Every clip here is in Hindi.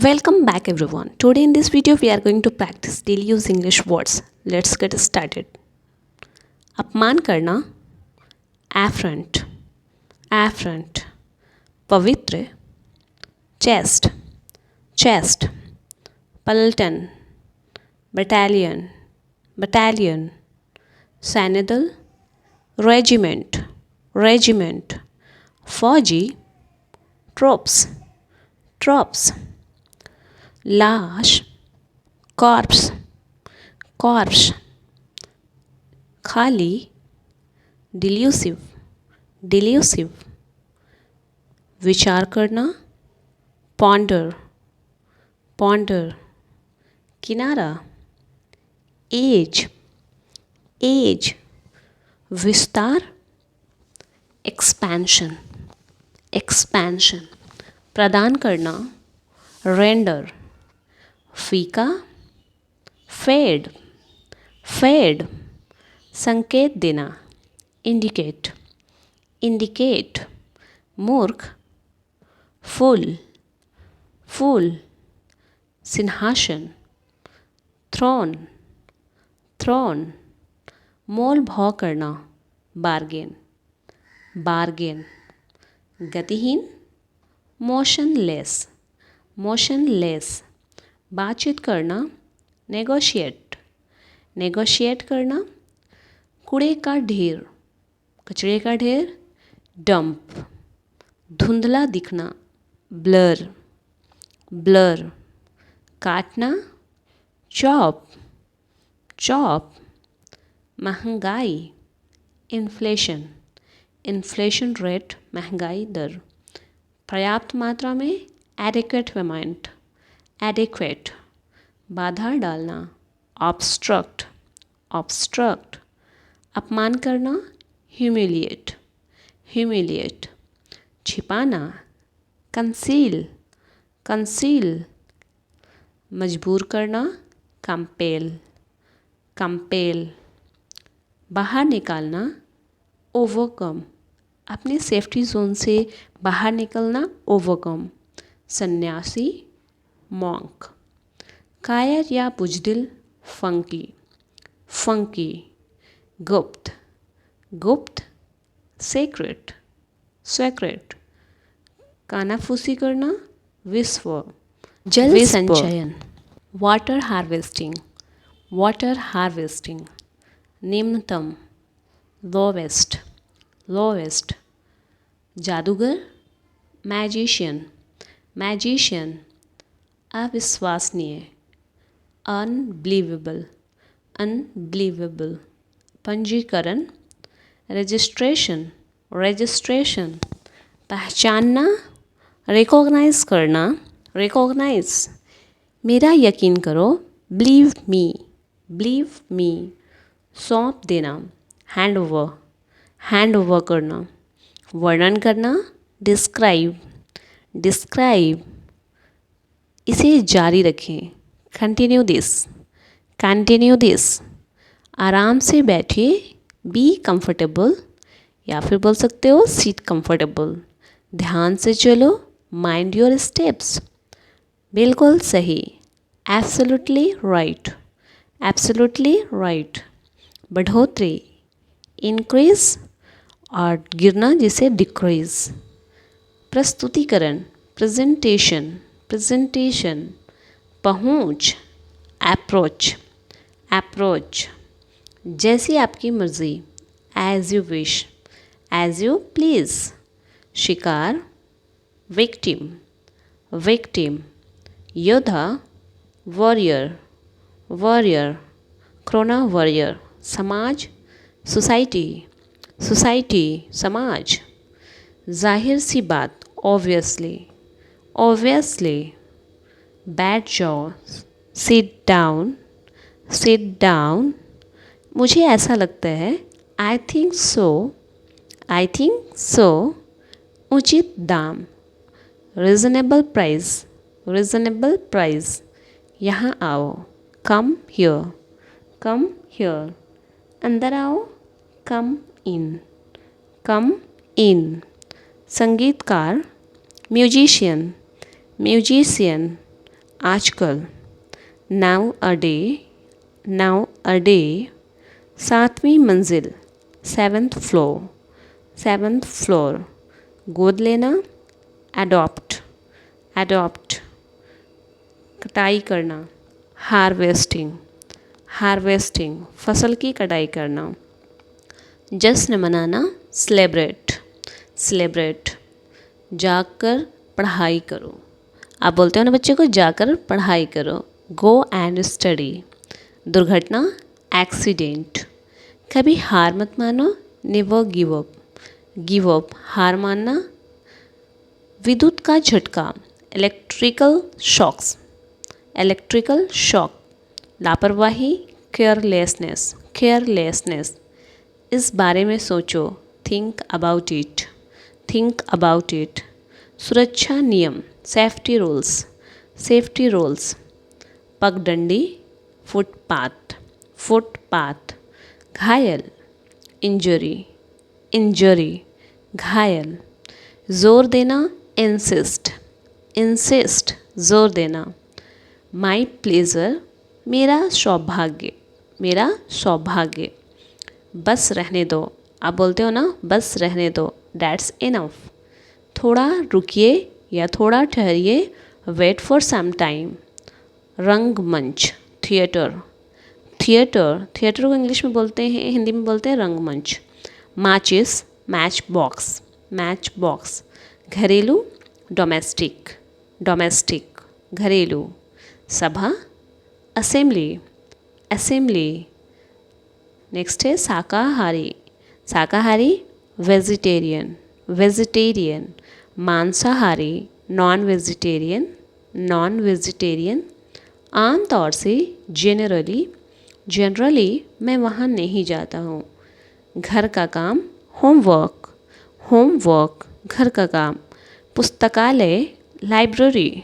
Welcome back everyone. Today in this video we are going to practice daily use English words. Let's get started. अपमान करना, affront, affront. पवित्र, chest, chest. पलटन, battalion, battalion. सैनिदल, regiment, regiment. फौजी, troops, troops. लाश, कॉर्प्स, कॉर्प्स. खाली, डिल्यूसिव, डिल्यूसिव. विचार करना, पॉन्डर, पॉन्डर. किनारा, एज, एज. विस्तार, एक्सपेंशन, एक्सपेंशन. प्रदान करना, रेंडर. फीका, फेड, फेड. संकेत देना, इंडिकेट, इंडिकेट. मूर्ख, फूल, फूल. सिंहासन, थ्रोन, थ्रोन. मोल भाव करना, बार्गेन, बार्गेन. गतिहीन, मोशनलेस, मोशनलेस. बातचीत करना, नेगोशिएट, नेगोशिएट करना. कूड़े का ढेर, कचरे का ढेर, डंप. धुंधला दिखना, ब्लर, ब्लर. काटना, चॉप, चॉप. महंगाई, इन्फ्लेशन, इन्फ्लेशन रेट, महंगाई दर. पर्याप्त मात्रा में, एडिक्वेट अमाउंट, एडिक्वेट. बाधा डालना, ऑब्स्ट्रक्ट, ऑब्स्ट्रक्ट. अपमान करना, ह्यूमिलिएट, ह्यूमिलिएट. छिपाना, कंसील, कंसील. मजबूर करना, कंपेल, कंपेल. बाहर निकालना, ओवरकम. अपने सेफ्टी जोन से बाहर निकलना, ओवरकम. सन्यासी, मॉन्क. कायर या बुजदिल, फंकी, फंकी. गुप्त, गुप्त. Secret, secret. कानाफूसी करना, विश्व, जल संचयन. Water harvesting, water harvesting. निम्नतम, लोवेस्ट, लोवेस्ट. जादूगर, मैजिशियन, मैजिशियन. अविश्वसनीय, अनबिलीवेबल, अनबिलीवेबल. पंजीकरण, रजिस्ट्रेशन, रजिस्ट्रेशन. पहचानना, रिकॉग्नाइज करना, रिकॉग्नाइज. मेरा यकीन करो, बिलीव मी, बिलीव मी. सौंप देना, हैंड ओवर, हैंड ओवर करना. वर्णन करना, डिस्क्राइब, डिस्क्राइब. इसे जारी रखें, कंटिन्यू दिस, कंटिन्यू दिस. आराम से बैठिए, बी कंफर्टेबल, या फिर बोल सकते हो सीट कंफर्टेबल. ध्यान से चलो, माइंड योर स्टेप्स. बिल्कुल सही, एब्सोल्युटली राइट, एब्सोल्युटली राइट. बढ़ोतरी, इंक्रीज, और गिरना जिसे डिक्रीज. प्रस्तुतिकरण, प्रेजेंटेशन, प्रेजेंटेशन. पहुंच, अप्रोच, अप्रोच. जैसी आपकी मर्ज़ी, as you wish, as you please. शिकार, विक्टिम, विक्टिम. योद्धा, वॉरियर, वॉरियर. Corona warrior. समाज, सोसाइटी, सोसाइटी, समाज. जाहिर सी बात, ऑब्वियसली, ऑब्वियसली. बैठ जाओ, सिट डाउन, सिट डाउन. मुझे ऐसा लगता है, I think so, I think so. उचित दाम, रिजनेबल प्राइस, रिजनेबल प्राइस. यहाँ आओ, कम हियर, कम हियर. अंदर आओ, कम इन, कम इन. संगीतकार, म्यूजिशियन, म्यूजिशियन. आजकल, नाउ अ डे, सातवीं मंजिल, सेवन्थ फ्लोर, गोद लेना, एडॉप्ट, कटाई करना, हार्वेस्टिंग, फसल की कटाई करना, जश्न मनाना, सेलिब्रेट, जाकर पढ़ाई करो। आप बोलते हो ना बच्चे को जाकर पढ़ाई करो, गो एंड स्टडी। दुर्घटना, एक्सीडेंट। कभी हार मत मानो, नेवर गिव अप, हार मानना। विद्युत का झटका, इलेक्ट्रिकल शॉक। लापरवाही, केयरलेसनेस। इस बारे में सोचो, थिंक अबाउट इट। सुरक्षा नियम, सेफ्टी रूल्स। पगडंडी, फुटपाथ। घायल, इंजरी, घायल। जोर देना, इंसिस्ट, जोर देना। माई प्लेजर, मेरा सौभाग्य। बस रहने दो, आप बोलते हो ना बस रहने दो, दैट्स इनफ। थोड़ा रुकिए या थोड़ा ठहरिए, वेट फॉर सम टाइम। रंगमंच, थिएटर को इंग्लिश में बोलते हैं, हिंदी में बोलते हैं रंगमंच। माचिस, मैच बॉक्स। घरेलू, डोमेस्टिक, घरेलू। सभा, असेंबली। नेक्स्ट है शाकाहारी, वेजिटेरियन। मांसाहारी, नॉन वेजिटेरियन। आमतौर से, जनरली मैं वहाँ नहीं जाता हूँ। घर का काम, होमवर्क, घर का काम। पुस्तकालय, लाइब्रेरी,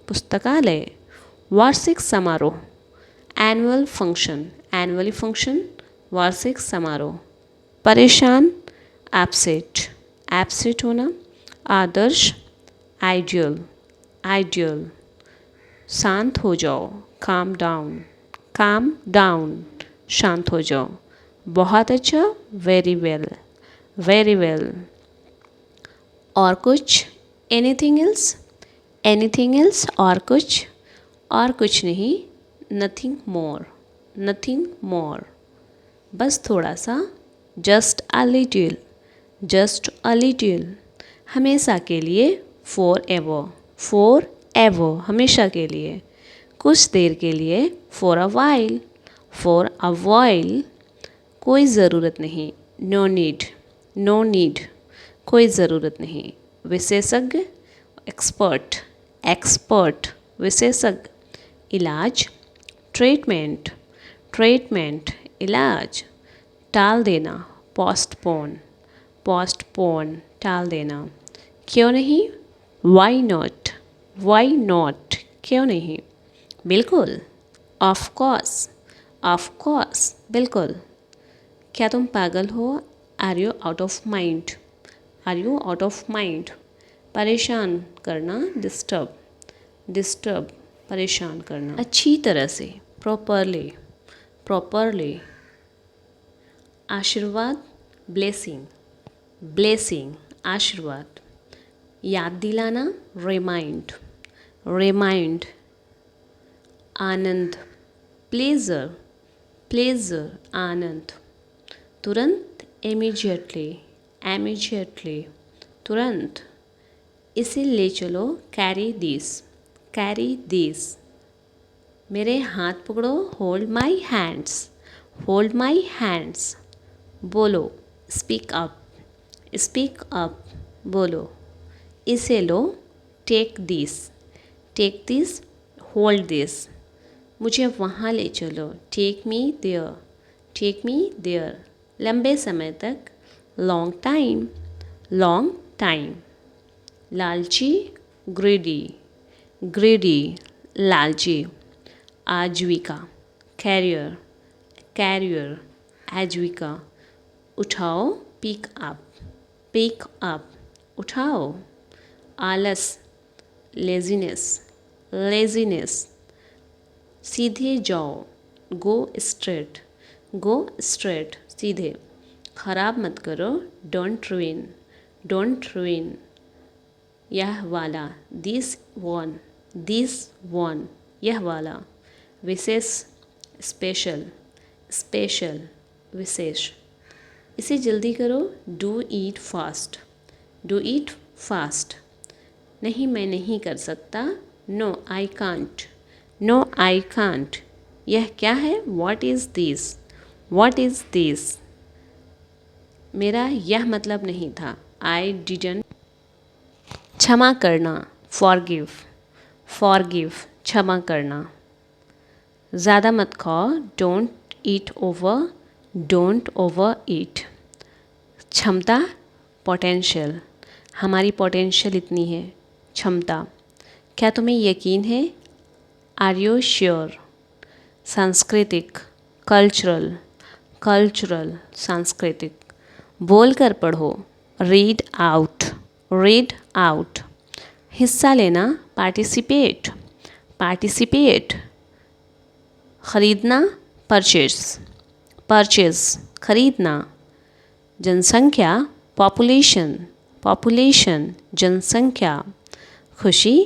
पुस्तकालय। वार्षिक समारोह, एनुअल फंक्शन, वार्षिक समारोह। परेशान, एप्सेट होना। आदर्श, आइडियल। शांत हो जाओ, काम डाउन, शांत हो जाओ। बहुत अच्छा, वेरी वेल। और कुछ, एनीथिंग एल्स, और कुछ नहीं, नथिंग मोर। बस थोड़ा सा, जस्ट अ लिटिल। हमेशा के लिए, फॉर एवर, हमेशा के लिए। कुछ देर के लिए, फॉर अ वाइल। कोई ज़रूरत नहीं, नो नीड, कोई ज़रूरत नहीं। विशेषज्ञ, एक्सपर्ट, विशेषज्ञ। इलाज, ट्रीटमेंट, इलाज। टाल देना, पोस्टपोन, टाल देना। क्यों नहीं, वाई नॉट, क्यों नहीं। बिल्कुल, ऑफ कोर्स, बिल्कुल। क्या तुम पागल हो, are you out of mind. परेशान करना, डिस्टर्ब, परेशान करना। अच्छी तरह से, प्रॉपरली। आशीर्वाद, ब्लेसिंग, आशीर्वाद। याद दिलाना, रिमाइंड। आनंद, प्लेजर, आनंद। तुरंत, इमीडिएटली, तुरंत। इसे ले चलो, कैरी दिस। मेरे हाथ पकड़ो, होल्ड माई हैंड्स। बोलो, स्पीक अप, बोलो। इसे लो, टेक दिस, होल्ड दिस। मुझे वहाँ ले चलो, टेक मी देयर। लंबे समय तक, लॉन्ग टाइम। लालची, ग्रीडी, लालची। आजीविका, कैरियर, आजीविका। उठाओ, पिक अप, उठाओ। आलस, लेजीनेस, सीधे जाओ, गो स्ट्रेट, गो स्ट्रेट, सीधे, खराब मत करो, डोंट रुइन, डोंट रुइन, यह वाला, दिस वन, यह वाला, विशेष, स्पेशल, स्पेशल, विशेष, इसे जल्दी करो, do it fast, do it fast, नहीं मैं नहीं कर सकता, no I can't, no I can't, यह क्या है, what is this, what is this, मेरा यह मतलब नहीं था, आई डिडंट, क्षमा करना, फॉरगिव, फॉरगिव, क्षमा करना, ज़्यादा मत खाओ, don't eat over, don't over ईट, क्षमता, पोटेंशियल, हमारी पोटेंशियल इतनी है, क्षमता, क्या तुम्हें यकीन है, आर यू श्योर, सांस्कृतिक, कल्चरल, कल्चरल, सांस्कृतिक, बोल कर पढ़ो, रीड आउट, रीड आउट, हिस्सा लेना, पार्टिसिपेट, पार्टिसिपेट, खरीदना, परचेज, परचेज, खरीदना, जनसंख्या, पॉपुलेशन, पॉपुलेशन, जनसंख्या, खुशी,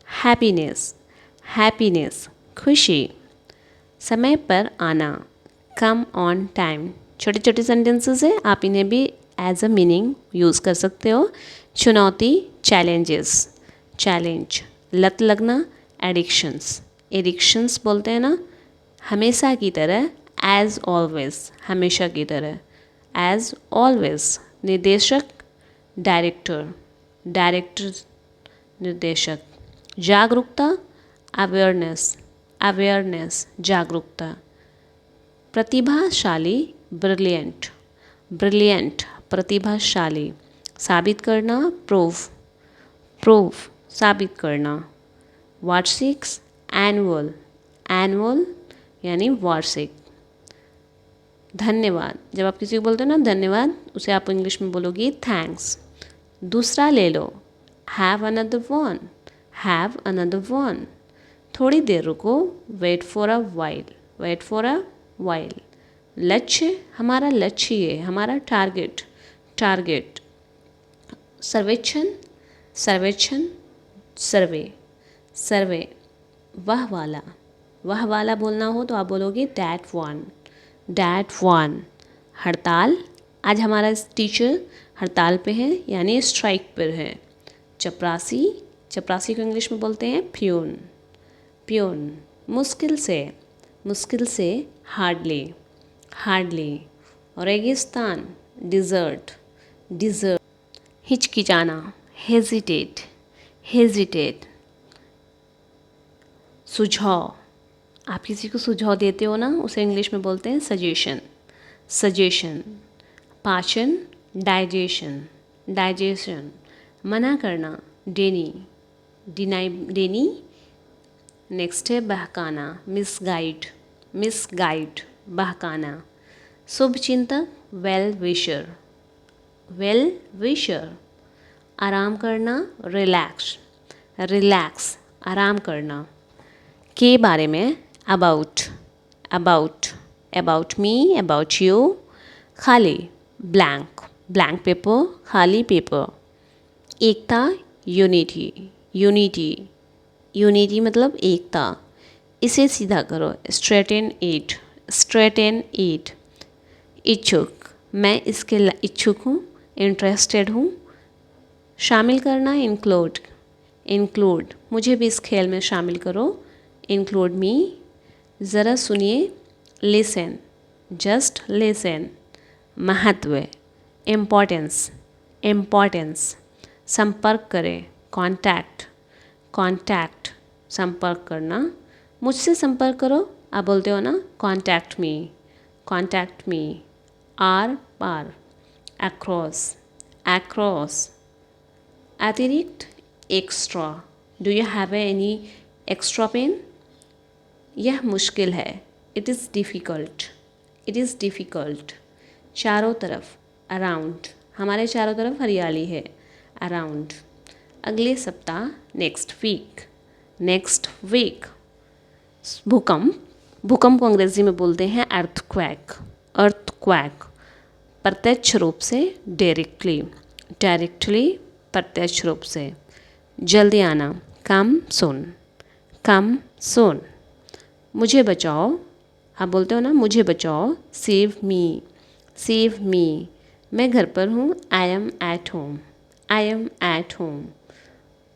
हैप्पीनेस, हैप्पीनेस, खुशी, समय पर आना, कम ऑन टाइम, छोटे छोटे सेंटेंसेस है, आप इन्हें भी एज अ मीनिंग यूज़ कर सकते हो, चुनौती, चैलेंजेस, चैलेंज, लत लगना, एडिक्शंस, एडिक्शंस बोलते हैं ना, हमेशा की तरह, एज ऑलवेज, हमेशा की तरह, एज ऑलवेज, निर्देशक, डायरेक्टर, डायरेक्टर, निर्देशक, जागरूकता, अवेयरनेस, अवेयरनेस, जागरूकता, प्रतिभाशाली, ब्रिलियंट, ब्रिलियंट, प्रतिभाशाली, साबित करना, प्रूव, प्रूव, साबित करना, वार्षिक, एनुअल, एनुअल यानी वार्षिक, धन्यवाद, जब आप किसी को बोलते हो ना धन्यवाद, उसे आप इंग्लिश में बोलोगे थैंक्स, दूसरा ले लो, have another one, have another one, थोड़ी देर रुको, wait for a while, wait for a while, लक्ष्य, हमारा लक्ष्य है, हमारा टारगेट, टारगेट, सर्वेक्षण, सर्वेक्षण, सर्वे, सर्वे, वह वाला बोलना हो तो आप बोलोगे दैट वन, दैट वन, हड़ताल, आज हमारा टीचर हड़ताल पे है यानी स्ट्राइक पर है, चपरासी, चपरासी को इंग्लिश में बोलते हैं प्यून, प्यून, मुश्किल से, हार्डली, हार्डली, रेगिस्तान, डिज़र्ट, डिज़र्ट, हिचकिचाना, हेजिटेट, हेजिटेट, सुझाव, आप किसी को सुझाव देते हो ना, उसे इंग्लिश में बोलते हैं सजेशन, सजेशन, पाचन, डाइजेशन, डाइजेशन, मना करना, डेनी, डिनाई, डेनी, नेक्स्ट है बहकाना, मिसगाइड, मिसगाइड, बहकाना, शुभ चिंतक, वेल विशर, वेल विशर, आराम करना, रिलैक्स, रिलैक्स, आराम करना, के बारे में, about, about, about me, about you, खाली, ब्लैंक, ब्लैंक पेपर, खाली पेपर, एकता, यूनिटी, यूनिटी, यूनिटी मतलब एकता, इसे सीधा करो, स्ट्रेटेन इट, स्ट्रेटेन इट, इच्छुक, मैं इसके इच्छुक हूँ, इंटरेस्टेड हूँ, शामिल करना, इंक्लूड, इंक्लूड, मुझे भी इस खेल में शामिल करो, इंक्लूड मी, ज़रा सुनिए, लिसन, जस्ट लिसन, महत्व, इम्पोर्टेंस, इम्पोर्टेंस, संपर्क करें, कांटेक्ट, कांटेक्ट, संपर्क करना, मुझसे संपर्क करो, आप बोलते हो ना कांटेक्ट मी, कांटेक्ट मी, आर पार, अक्रॉस, अक्रॉस, अतिरिक्त, extra, do you have any extra pen, यह मुश्किल है, it is difficult, it is difficult, चारों तरफ, अराउंड, हमारे चारों तरफ हरियाली है, अराउंड, अगले सप्ताह, नेक्स्ट वीक, नेक्स्ट वीक। भूकंप, भूकंप को अंग्रेजी में बोलते हैं अर्थक्वैक। अर्थक्वैक प्रत्यक्ष रूप से, डायरेक्टली, डायरेक्टली प्रत्यक्ष रूप से। जल्दी आना, कम सून, कम सून। मुझे बचाओ, आप बोलते हो ना मुझे बचाओ, सेव मी, सेव मी। मैं घर पर हूँ, I am at home, I am at home.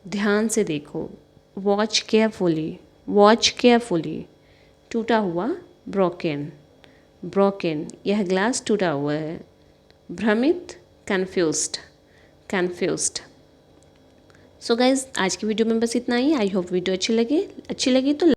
ध्यान से देखो, वॉच केयरफुली, वॉच केयरफुली। टूटा हुआ, ब्रोकन, ब्रोकन, यह ग्लास टूटा हुआ है। भ्रमित, कन्फ्यूज्ड, कन्फ्यूज्ड। सो गाइज आज की वीडियो में बस इतना ही। आई होप वीडियो अच्छी लगी तो